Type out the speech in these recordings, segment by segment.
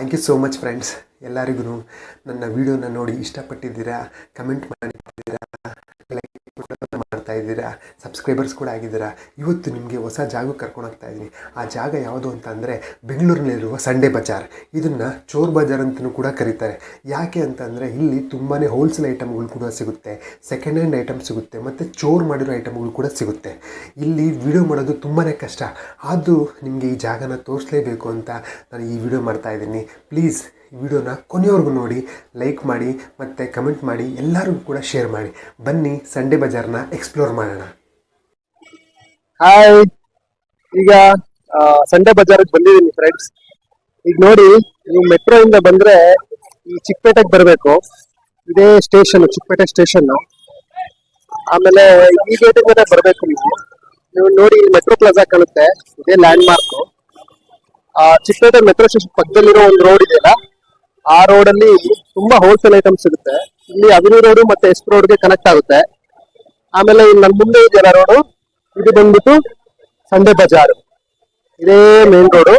Thank you so much friends. ಎಲ್ಲರಿಗೂ ನನ್ನ ವಿಡಿಯೋನ ನೋಡಿ ಇಷ್ಟಪಟ್ಟಿದ್ದೀರಾ, ಕಮೆಂಟ್ ಮಾಡಿದ್ದೀರಾ, ಲೈಕ್ ಮಾಡ್ತಾ ಇದ್ದೀರಾ, ಸಬ್ಸ್ಕ್ರೈಬರ್ಸ್ ಕೂಡ ಆಗಿದ್ದೀರಾ. ಇವತ್ತು ನಿಮಗೆ ಹೊಸ ಜಾಗಕ್ಕೆ ಕರ್ಕೊಂಡು ಹೋಗ್ತಾ ಇದ್ದೀನಿ. ಆ ಜಾಗ ಯಾವುದು ಅಂತ ಅಂದರೆ ಬೆಂಗಳೂರಿನಲ್ಲಿರುವ ಸಂಡೇ ಬಜಾರ್. ಇದನ್ನು ಚೋರ್ ಬಜಾರ್ ಅಂತಲೂ ಕೂಡ ಕರೀತಾರೆ. ಯಾಕೆ ಅಂತಂದರೆ ಇಲ್ಲಿ ತುಂಬಾ ಹೋಲ್ಸೇಲ್ ಐಟಮ್ಗಳು ಕೂಡ ಸಿಗುತ್ತೆ, ಸೆಕೆಂಡ್ ಹ್ಯಾಂಡ್ ಐಟಮ್ ಸಿಗುತ್ತೆ, ಮತ್ತು ಚೋರ್ ಮಾಡಿರೋ ಐಟಮ್ಗಳು ಕೂಡ ಸಿಗುತ್ತೆ. ಇಲ್ಲಿ ವಿಡಿಯೋ ಮಾಡೋದು ತುಂಬಾ ಕಷ್ಟ, ಆದರೂ ನಿಮಗೆ ಈ ಜಾಗನ ತೋರಿಸಲೇಬೇಕು ಅಂತ ನಾನು ಈ ವಿಡಿಯೋ ಮಾಡ್ತಾಯಿದ್ದೀನಿ. ಪ್ಲೀಸ್ ಈ ವಿಡಿಯೋನ ಕೊನೆಯವರೆಗೂ ನೋಡಿ, ಲೈಕ್ ಮಾಡಿ ಮತ್ತು ಕಮೆಂಟ್ ಮಾಡಿ, ಎಲ್ಲರಿಗೂ ಕೂಡ ಶೇರ್ ಮಾಡಿ. ಬನ್ನಿ ಸಂಡೇ ಬಜಾರ್ನ ಎಕ್ಸ್ಪ್ಲೋರ್ ಮಾಡೋಣ. ಹಾಯ್, ಈಗ ಸಂಡೇ ಬಜಾರ್ಗೆ ಬಂದಿದ್ದೀನಿ ಫ್ರೆಂಡ್ಸ್. ಈಗ ನೋಡಿ, ನೀವು ಮೆಟ್ರೋ ಇಂದ ಬಂದ್ರೆ ಈ ಚಿಕ್ಕಪೇಟೆಗೆ ಬರಬೇಕು. ಇದೇ ಸ್ಟೇಷನ್, ಚಿಕ್ಕಪೇಟೆ ಸ್ಟೇಷನ್. ಆಮೇಲೆ ಈ ಗೇಟಿಂದ ಬರಬೇಕು. ನೀವು ನೋಡಿ, ಇಲ್ಲಿ ಮೆಟ್ರೋ ಪ್ಲಾಜಾ ಕಾಣುತ್ತೆ, ಇದೇ landmark. Chickpete metro station ಪಕ್ಕದಲ್ಲಿರೋ ಒಂದು ರೋಡ್ ಇದೆಯಲ್ಲ, ಆ ರೋಡ್ ಅಲ್ಲಿ ತುಂಬಾ ಹೋಲ್ಸೇಲ್ ಐಟಮ್ ಸಿಗುತ್ತೆ. ಇಲ್ಲಿ ಅವಿನಿ ರೋಡ್ ಮತ್ತೆ ಎಸ್ ರೋಡ್ಗೆ ಕನೆಕ್ಟ್ ಆಗುತ್ತೆ. ಆಮೇಲೆ ಇಲ್ಲಿ ನನ್ನ ಮುಂದೆ ಇದೆಯಲ್ಲ ರೋಡು, ಇದು ಬಂದ್ಬಿಟ್ಟು ಸಂಡೇ ಬಜಾರ್. ಇದೇ ಮೇನ್ ರೋಡು.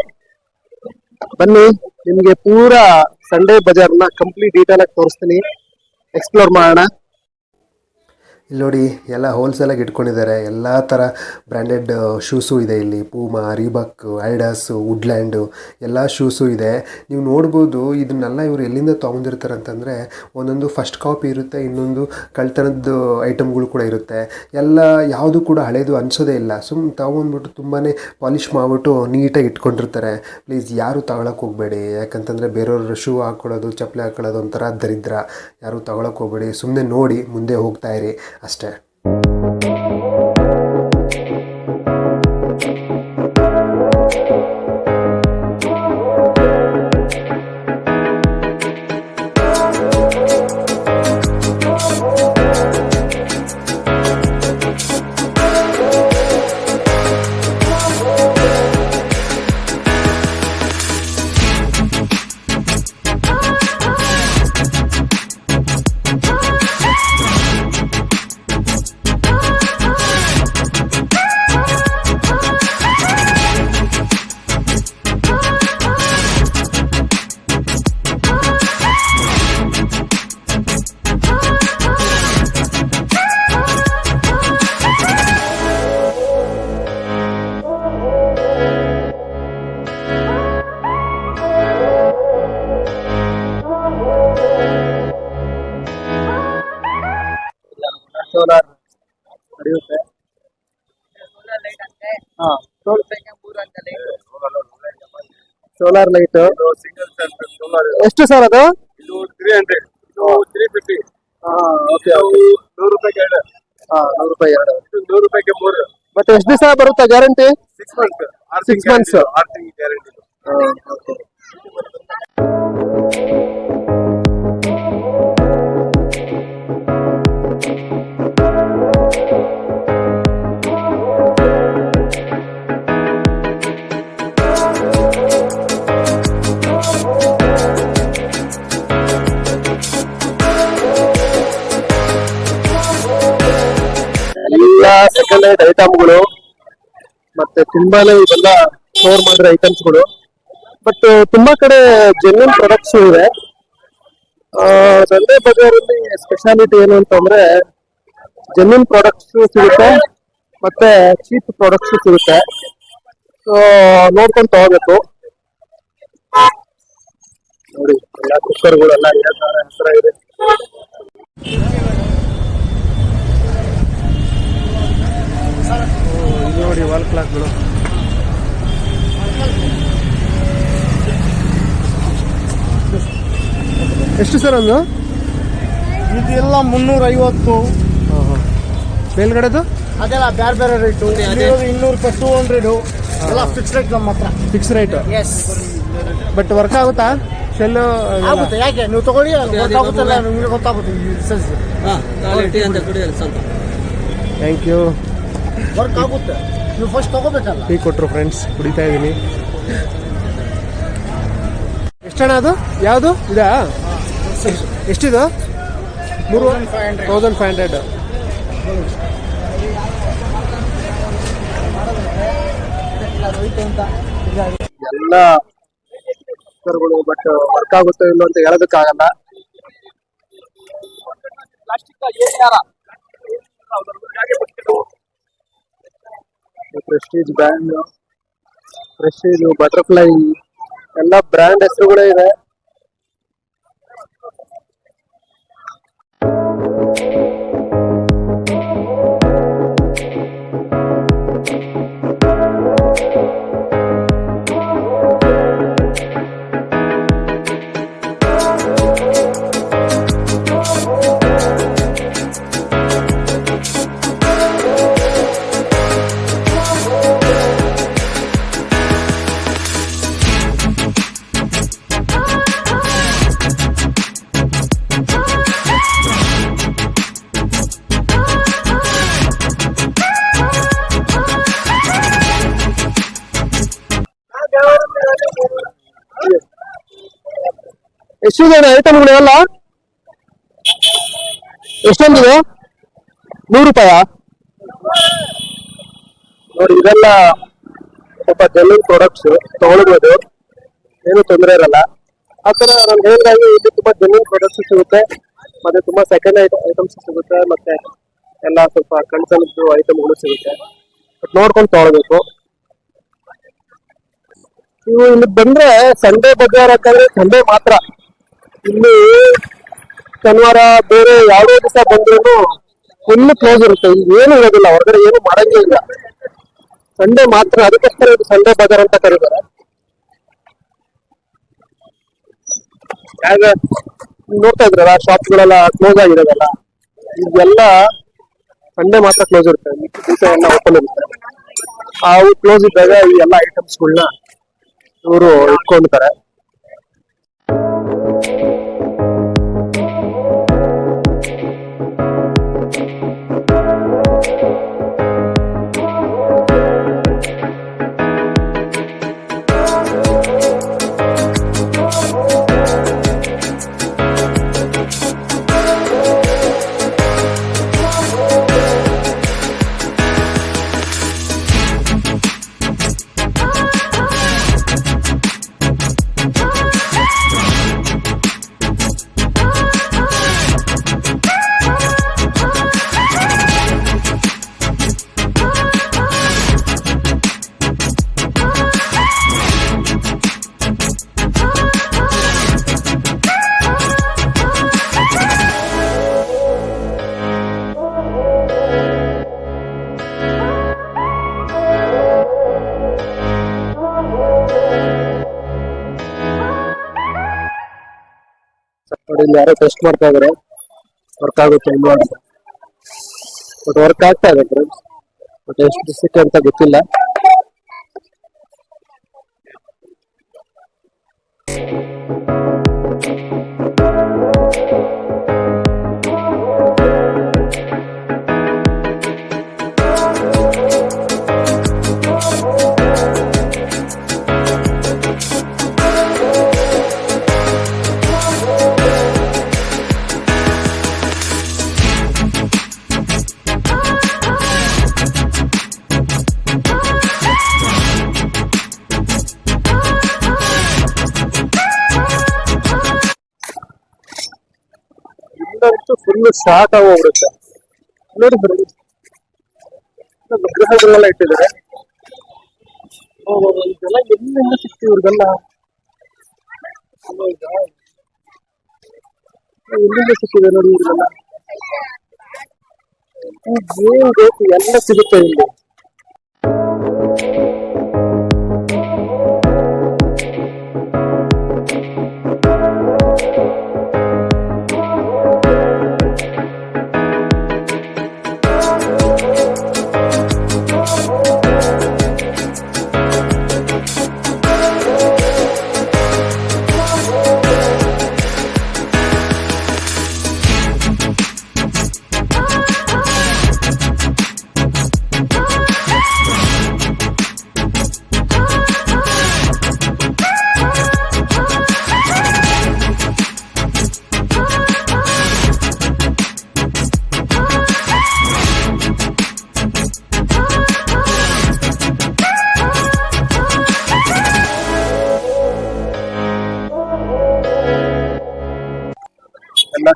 ಬನ್ನಿ, ನಿಮ್ಗೆ ಪೂರಾ ಸಂಡೇ ಬಜಾರ್ನ ಕಂಪ್ಲೀಟ್ ಡೀಟೇಲ್ ಆಗಿ ತೋರಿಸ್ತೀನಿ, ಎಕ್ಸ್ಪ್ಲೋರ್ ಮಾಡೋಣ. ಇಲ್ಲಿ ನೋಡಿ, ಎಲ್ಲ ಹೋಲ್ಸೇಲಾಗಿ ಇಟ್ಕೊಂಡಿದ್ದಾರೆ. ಎಲ್ಲ ಥರ ಬ್ರ್ಯಾಂಡೆಡ್ ಶೂಸು ಇದೆ ಇಲ್ಲಿ. ಪೂಮಾ, ರೀಬಾಕ್, ಐಡಾಸ್, ವುಡ್ಲ್ಯಾಂಡು ಎಲ್ಲ ಶೂಸು ಇದೆ. ನೀವು ನೋಡ್ಬೋದು, ಇದನ್ನೆಲ್ಲ ಇವರು ಎಲ್ಲಿಂದ ತೊಗೊಂಡಿರ್ತಾರೆ ಅಂತಂದರೆ, ಒಂದೊಂದು ಫಸ್ಟ್ ಕಾಪಿ ಇರುತ್ತೆ, ಇನ್ನೊಂದು ಕಳ್ತನದ ಐಟಮ್ಗಳು ಕೂಡ ಇರುತ್ತೆ. ಎಲ್ಲ ಯಾವುದು ಕೂಡ ಹಳೇದು ಅನಿಸೋದೇ ಇಲ್ಲ. ತೊಗೊಂಡ್ಬಿಟ್ಟು ತುಂಬಾ ಪಾಲಿಷ್ ಮಾಡಿಬಿಟ್ಟು ನೀಟಾಗಿ ಇಟ್ಕೊಂಡಿರ್ತಾರೆ. ಪ್ಲೀಸ್ ಯಾರು ತಗೊಳಕ್ಕೆ ಹೋಗಬೇಡಿ, ಯಾಕಂತಂದರೆ ಬೇರೆಯವ್ರ ಶೂ ಹಾಕ್ಕೊಳ್ಳೋದು, ಚಪ್ಪಲಿ ಹಾಕ್ಕೊಳ್ಳೋದು ಒಂಥರ ದರಿದ್ರ. ಯಾರು ತಗೊಳಕ್ಕೆ ಹೋಗಬೇಡಿ, ಸುಮ್ಮನೆ ನೋಡಿ ಮುಂದೆ ಹೋಗ್ತಾ ಇರಿ ಅಷ್ಟೇ. ಸೋಲಾರ್ ನಡೆಯುತ್ತೆ. ಸೋಲಾರ್ ಲೈಟ್ ಎಷ್ಟು ಸರ್ ಅದು? 300, 350. ಓಕೆ, 100 ರೂಪಾಯಿಗೆ 2. 100 ರೂಪಾಯಿ 2. 100 ರೂಪಾಯಿಗೆ 3. ಮತ್ತೆ ಎಷ್ಟು ದಿವಸ ಬರುತ್ತೆ ಗ್ಯಾರಂಟಿ? 6 months. 6 months. 6 ತಿಂಗಳು ಗ್ಯಾರಂಟಿ. ಎಲ್ಲ ಸೆಕೆಂಡ್ ಹ್ಯಾಂಡ್ ಐಟಮ್ಗಳು, ಮತ್ತೆ ತುಂಬಾನೇ ಇವೆಲ್ಲ ಸ್ಟೋರ್ ಮಾಡಿರೋ ಐಟಮ್ಸ್ಗಳು. ಬಟ್ ತುಂಬಾ ಕಡೆ ಜೆನ್ಯೂನ್ ಪ್ರಾಡಕ್ಟ್ಸ್ ಇದೆ. ಸಂಡೇ ಬಜಾರಲ್ಲಿ ಸ್ಪೆಷಾಲಿಟಿ ಏನು ಅಂತಂದ್ರೆ, ಜೆನ್ಯೂನ್ ಪ್ರಾಡಕ್ಟ್ಸ್ ಸಿಗುತ್ತೆ, ಮತ್ತೆ ಚೀಪ್ ಪ್ರಾಡಕ್ಟ್ಸ್ ಸಿಗುತ್ತೆ. ಸೊ ನೋಡ್ಕೊಂಡು ತಗೋಬೇಕು. ನೋಡಿ, ಎಲ್ಲ ಕುಕ್ಕರ್ಗಳೆಲ್ಲ ಹತ್ರ ಇದೆ. ನೋಡಿ, ವಾಲ್ ಕ್ಲಾಕ್ಗಳು ಎಷ್ಟು ಸರ್ ಒಂದು? ಇದೆಲ್ಲ 350. ಮೇಲ್ಗಡೆದು ಅದೆಲ್ಲ ಬೇರೆ ಬೇರೆ ರೇಟು. 200 ರೂಪಾಯಿ, 200 ಎಲ್ಲ ಫಿಕ್ಸ್ ರೇಟ್ ನಮ್ಮ ಹತ್ರ. Fix rate. Yes, but work ಆಗುತ್ತಾ? ಶೆಲ್ಲು ಆಗುತ್ತೆ. ಯಾಕೆ ನೀವು ತಗೊಳ್ಳಿ, ಗೊತ್ತಾಗುತ್ತಲ್ಲ, ನಿಮಗೆ ಗೊತ್ತಾಗುತ್ತೆ ಸೈಜ್. Thank you. ವರ್ಕ್ ಆಗುತ್ತೆ, ನೀವು ಫಸ್ಟ್ ತಗೋಬೇಕಲ್ಲ. ಟೀ ಕೊಟ್ಟರು ಫ್ರೆಂಡ್ಸ್, ಕುಡಿತಾ ಇದ್ದೀನಿ. ಎಷ್ಟಣ್ಣ ಅದು? ಯಾವುದು ಇದಾ? ಎಷ್ಟಿದು? 3500. ಎಲ್ಲ ಕುಕ್ಕರ್ಗಳು, ಬಟ್ ವರ್ಕ್ ಆಗುತ್ತೋ ಇಲ್ಲೋ ಅಂತ ಹೇಳೋದಕ್ಕಾಗಲ್ಲ. ಪ್ರೆಸ್ಟೀಜ್ ಬ್ರ್ಯಾಂಡ್, ಪ್ರೆಸ್ಟೀಜ್, ಬಟರ್ಫ್ಲೈ ಎಲ್ಲ ಬ್ರ್ಯಾಂಡ್ ಹೆಸರುಗಳೇ ಇದೆ. ಎಷ್ಟಿದೆ ಐಟಮ್ಗಳು ಎಲ್ಲ? ಎಷ್ಟೊಂದಿದೆ? 100 ರೂಪಾಯ? ನೋಡಿ, ಇದೆಲ್ಲ ಸ್ವಲ್ಪ ಜೆನ್ಯೂನ್ ಪ್ರಾಡಕ್ಟ್ಸ್, ತಗೊಳ್ಬೋದು, ಏನು ತೊಂದರೆ ಇರಲ್ಲ. ಆ ಥರ ನಾನು ಹೇಳಿದಾಗೆ ಇಲ್ಲಿ ತುಂಬಾ ಜೆನ್ಯೂನ್ ಪ್ರಾಡಕ್ಟ್ಸ್ ಸಿಗುತ್ತೆ, ಮತ್ತೆ ತುಂಬಾ ಸೆಕೆಂಡ್ ಐಟಮ್ಸ್ ಸಿಗುತ್ತೆ, ಮತ್ತೆ ಎಲ್ಲ ಸ್ವಲ್ಪ ಕಣ್ಸನದ್ದು ಐಟಮ್ಗಳು ಸಿಗುತ್ತೆ. ಬಟ್ ನೋಡ್ಕೊಂಡು ತಗೊಳ್ಬೇಕು. ನೀವು ಇಲ್ಲಿ ಬಂದ್ರೆ ಸಂಡೇ ಬಜಾರ್ ಯಾಕಂದ್ರೆ ಸಂಡೇ ಮಾತ್ರ, ಇಲ್ಲಿ ಶನಿವಾರ ಬೇರೆ ಯಾವುದೇ ದಿವಸ ಬಂದ್ರೂ ಫುಲ್ ಕ್ಲೋಸ್ ಇರುತ್ತೆ. ಇಲ್ಲಿ ಏನು ಇರೋದಿಲ್ಲ, ಹೊರಗಡೆ ಏನು ಮಾಡಂಗೇ ಇಲ್ಲ, ಸಂಡೇ ಮಾತ್ರ. ಅದಕ್ಕೋಸ್ಕರ ಇದು ಸಂಡೇ ಬಜಾರ್ ಅಂತ ಕರೀತಾರೆ. ನೋಡ್ತಾ ಇದ್ರಲ್ಲ, ಶಾಪ್ಗಳೆಲ್ಲ ಕ್ಲೋಸ್ ಆಗಿರೋದಲ್ಲ, ಇದೆಲ್ಲ ಸಂಡೇ ಮಾತ್ರ ಕ್ಲೋಸ್ ಇರುತ್ತೆ, ಮಿಕ್ಕಿ ದಿವಸ ಎಲ್ಲ ಓಪನ್ ಇರುತ್ತೆ. ಅವು ಕ್ಲೋಸ್ ಇದ್ದಾಗ ಈ ಎಲ್ಲ ಐಟಮ್ಸ್ಗಳನ್ನ ಇವರು ಇಟ್ಕೊಂಡಿರ್ತಾರೆ. ನೋಡಿ, ಇಲ್ಲಿ ಯಾರೋ ಟೆಸ್ಟ್ ಮಾಡ್ತಾ ಇದಾರೆ, ವರ್ಕ್ ಆಗುತ್ತೆ ಇಲ್ವಾ ಅಂತ. ಬಟ್ ವರ್ಕ್ ಆಗ್ತಾ ಇದೆ ಫ್ರೆಂಡ್ಸ್, ಬಟ್ ಎಷ್ಟು ದಿವಸಕ್ಕೆ ಅಂತ ಗೊತ್ತಿಲ್ಲ. ಇಲ್ಲಂತೂ ಫುಲ್ ಶಾಕ್ ಆಗೋಗ್ಬಿಡುತ್ತೆ. ನೋಡಿ ಫ್ರೆಂಡ್ಸ್, ವಿಗ್ರಹಗಳೆಲ್ಲ ಇಟ್ಟಿದ್ದಾರೆ. ಇದೆಲ್ಲ ಎಲ್ಲಿಂದ ಸಿಕ್ತಿ ಇವ್ರಿಗೆಲ್ಲ? ಎಲ್ಲಿಂದ ಸಿಕ್ಕಿದೆ ನೋಡಿ ಇವ್ರಿಗೆಲ್ಲ. ಏನ್ ಬೇಕು ಎಲ್ಲ ಸಿಗುತ್ತೆ ಇಲ್ಲಿ.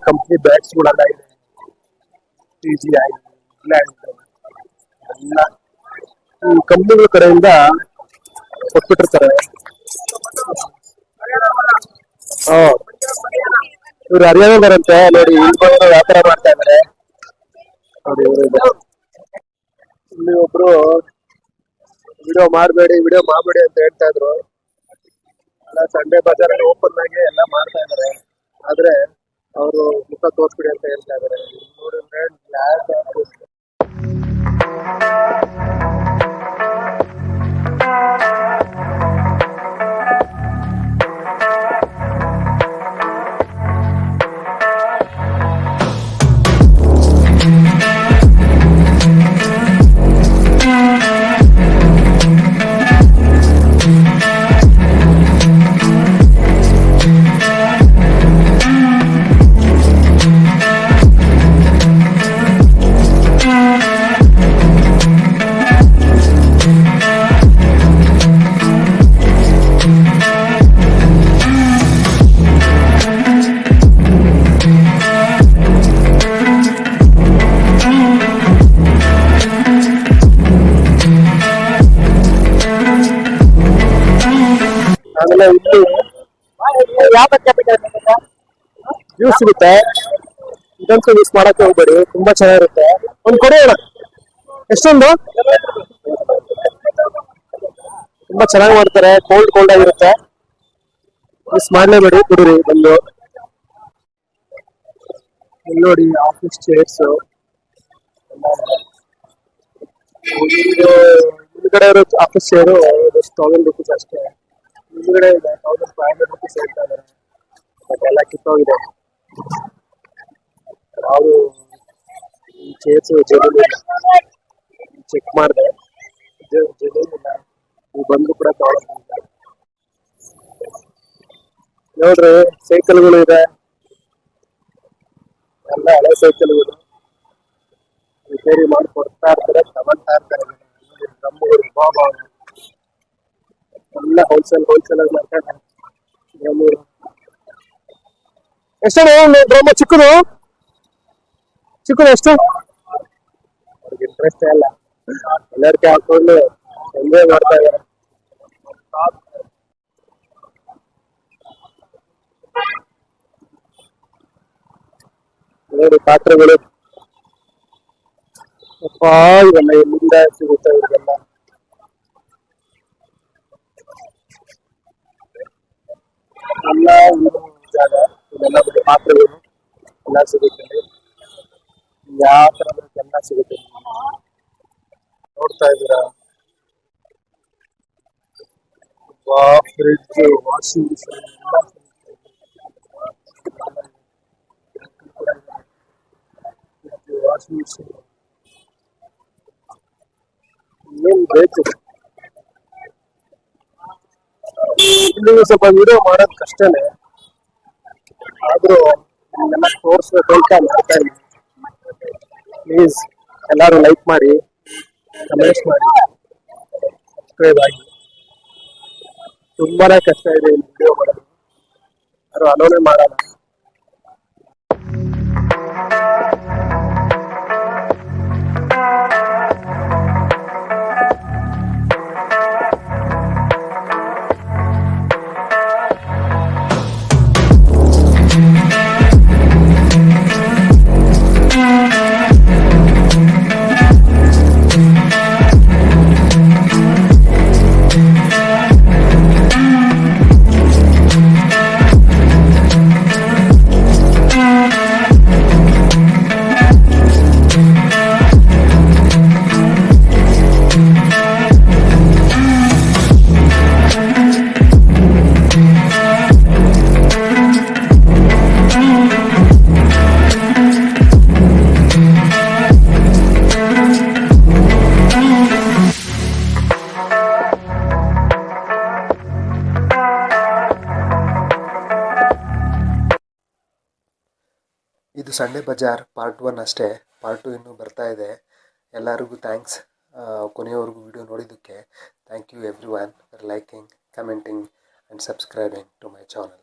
ಕಂಪ್ನಿ ಬ್ಯಾಗ್ಸ್ಗಳೆಲ್ಲ ಇದೆ. TGI, ಇಂಗ್ಲೆಂಡ್ ಎಲ್ಲ ಈ ಕಂಪ್ನಿಗಳ ಕಡೆಯಿಂದ ಕೊಟ್ಬಿಟ್ಟಿರ್ತಾರೆ. ಇವ್ರು ಹರಿಯಾಣ ಬರಂತೆ ನೋಡಿ, ಇಲ್ಲಿ ಬಂದು ವ್ಯಾಪಾರ ಮಾಡ್ತಾ ಇದಾರೆ ನೋಡಿ. ಇಲ್ಲಿ ಒಬ್ರು ವಿಡಿಯೋ ಮಾಡಬೇಡಿ ಅಂತ ಹೇಳ್ತಾ ಇದ್ರು. ಎಲ್ಲ ಸಂಡೇ ಬಜಾರ್ ಓಪನ್ ಆಗಿ ಎಲ್ಲ ಮಾಡ್ತಾ ಇದಾರೆ, ಆದ್ರೆ ಅವರು ಮುಖ ತೋರಿಸ್ಬಿಡಿ ಅಂತ ಹೇಳ್ತಾ ಇದಾರೆ. ನೋಡಿದ್ರೆ ಆಮೇಲೆ ಇಲ್ಲಿ ಜ್ಯೂಸ್ ಸಿಗುತ್ತೆ. ಇದಂತೂ ಮಿಸ್ ಮಾಡಕ್ಕೆ ಹೋಗ್ಬೇಡಿ, ತುಂಬಾ ಚೆನ್ನಾಗಿರುತ್ತೆ. ಒಂದು ಕೊಡಿ ಅಣ್ಣ, ಎಷ್ಟೊಂದು ತುಂಬಾ ಚೆನ್ನಾಗಿ ಮಾಡ್ತಾರೆ, ಕೋಲ್ಡ್ ಆಗಿರುತ್ತೆ. ಮಿಸ್ ಮಾಡ್ಲೇಬೇಡಿ, ಕುಡಿರಿ ಬಂದು. ಇಲ್ಲಿ ನೋಡಿ ಆಫೀಸ್ ಚೇರ್ಸ್ ಹಿಂದ್ಗಡೆ ಇರೋ ಆಫೀಸ್ ಚೇರು ₹1000 ಅಷ್ಟೇ. ಹಿಂದ್ಗಡೆ ಇದೆ ₹1500 ಹೇಳ್ತಾ ಇದ್ದಾರೆ, ಬಟ್ ಎಲ್ಲ ಕಿತ್ತೋಗಿದೆ. ನಾವು ಈ ಚೇರ್ಸ್ ಚೆಕ್ ಮಾಡಿದೆ, ಜೆನ್ಯೂನ್ ನೀವು ಬಂದು ಕೂಡ ತಗೊಳ್ಳೋದು. ನೋಡ್ರಿ ಸೈಕಲ್ಗಳು ಇದೆ, ಎಲ್ಲ ಹಳೆ ಸೈಕಲ್ಗಳು ರಿಪೇರಿ ಮಾಡಿ ಕೊಡ್ತಾ ಇರ್ತಾರೆ, ತಗೊಂತಾ ಇರ್ತಾರೆ. ಡ್ರಮ್ಗಳು ಬಾಬಾ ಎಲ್ಲ ಹೋಲ್ಸೇಲ್ ಆಗಿ ಮಾಡ್ತಾರೆ. ಎಷ್ಟು ಡ್ರಮ್ ಚಿಕ್ಕದು ಎಷ್ಟು? ಅವ್ರಿಗೆ ಇಂಟ್ರೆಸ್ಟ್ ಇಲ್ಲ, ಎಲ್ಲರಿಗೆ ಹಾಕೊಂಡು ಎಂಜಾಯ್ ಮಾಡ್ತಾ ಇದಾರೆ. ನೋಡಿ ಪಾತ್ರೆಗಳು, ಅಪ್ಪ ಇವೆಲ್ಲ ಎಲ್ಲಿಂದ ಸಿಗುತ್ತೆ ಇವೆಲ್ಲ. ಎಲ್ಲ ಒಂದು ಜಾಗ, ಇದೆಲ್ಲ ಬರೀ ಪಾತ್ರೆಗಳು ಎಲ್ಲ ಸಿಗುತ್ತೆ. ಯಾವ ತರ ಎಲ್ಲ ಸಿಗುತ್ತೆ ನೋಡ್ತಾ ಇದ್ದೀರಾ. ಫ್ರಿಡ್ಜ್, ವಾಷಿಂಗ್ ಮಿಷಿನ್ ಎಲ್ಲ ವಾಷಿಂಗ್ ಮಿಷಿನ್ ಏನ್ ಬೇಕು. ಇಲ್ಲಿ ಸ್ವಲ್ಪ ವಿಡಿಯೋ ಮಾಡೋದು ಕಷ್ಟನೇ, ಆದ್ರೂ ನಿಮ್ಗೆಲ್ಲ ತೋರಿಸ್ಬೇಕು ಅಂತ ಮಾಡ್ತಾ ಇದ್ದೀನಿ. ಪ್ಲೀಸ್ ಎಲ್ಲರೂ ಲೈಕ್ ಮಾಡಿ, ಕಮೆಂಟ್ಸ್ ಮಾಡಿ, ಸಬ್ಸ್ಕ್ರೈಬ್ ಆಗಿ. ತುಂಬಾನೇ ಕಷ್ಟ ಇದೆ ಇಲ್ಲಿ ವಿಡಿಯೋ ಮಾಡೋದು, ಯಾರು ಅಲೋನೇ ಮಾಡಲ್ಲ. ಇದು ಸಂಡೇ ಬಜಾರ್ ಪಾರ್ಟ್ 1 ಅಷ್ಟೇ, ಪಾರ್ಟ್ 2 ಇನ್ನೂ ಬರ್ತಾ ಇದೆ. ಎಲ್ಲರಿಗೂ ಥ್ಯಾಂಕ್ಸ್ ಕೊನೆಯವರೆಗೂ ವಿಡಿಯೋ ನೋಡಿದ್ದಕ್ಕೆ. Thank you everyone for liking, commenting and subscribing to my channel.